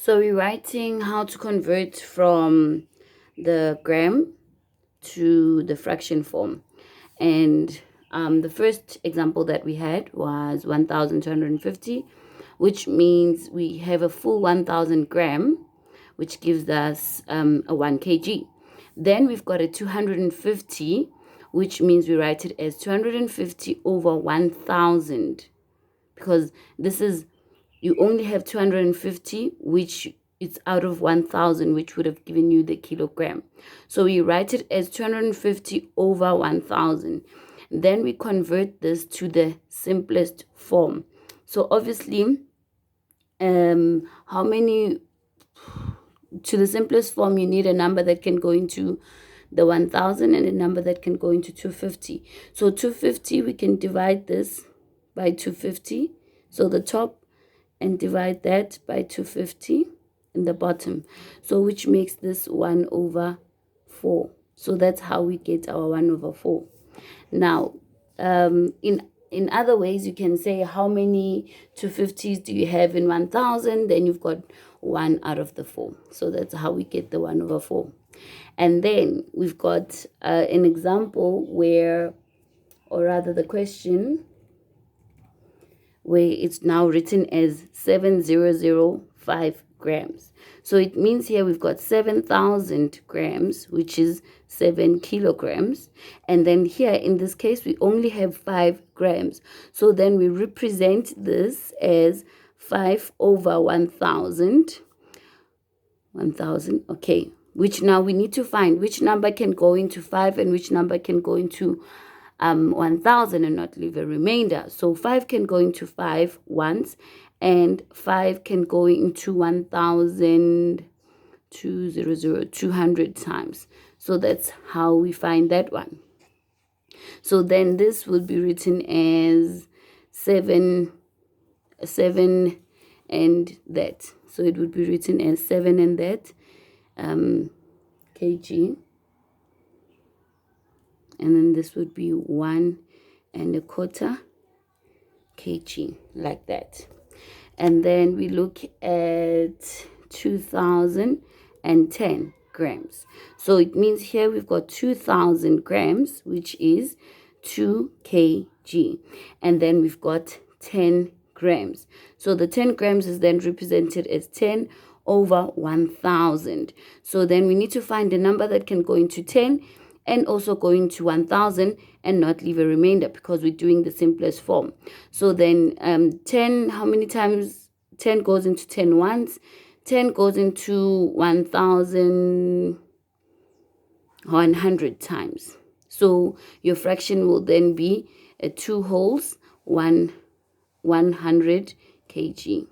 So we're writing how to convert from the gram to the fraction form. And the first example that we had was 1,250, which means we have a full 1,000 gram, which gives us a 1 kg. Then we've got a 250, which means we write it as 250 over 1,000, because this is, you only have 250, which it's out of 1,000, which would have given you the kilogram. So we write it as 250 over 1,000. Then we convert this to the simplest form. So obviously, how many, to the simplest form, you need a number that can go into the 1,000 and a number that can go into 250. So 250, we can divide this by 250. So the top, and divide that by 250 in the bottom. So which makes this 1 over 4. So that's how we get our 1 over 4. Now, in other ways, you can say how many 250s do you have in 1,000? Then you've got 1 out of the 4. So that's how we get the 1 over 4. And then we've got an example where, or rather the question, where it's now written as 7,005 grams. So it means here we've got 7,000 grams, which is 7 kilograms. And then here in this case, we only have 5 grams. So then we represent this as 5 over 1,000. 1,000, okay. Which now we need to find which number can go into 5 and which number can go into 1,000 and not leave a remainder. So 5 can go into 5 once, and 5 can go into 1,000, 200 times. So that's how we find that one. So then this will be written as 7 and that. So it would be written as 7 and that kg. And then this would be 1 1/4 kg, like that. And then we look at 2,010 grams. So it means here we've got 2,000 grams, which is 2 kg. And then we've got 10 grams. So the 10 grams is then represented as 10 over 1,000. So then we need to find a number that can go into 10 and also go into 1,000 and not leave a remainder, because we're doing the simplest form. So then 10, how many times 10 goes into 10 once? 10 goes into 1,100 times. So your fraction will then be 2 wholes, 100 kg.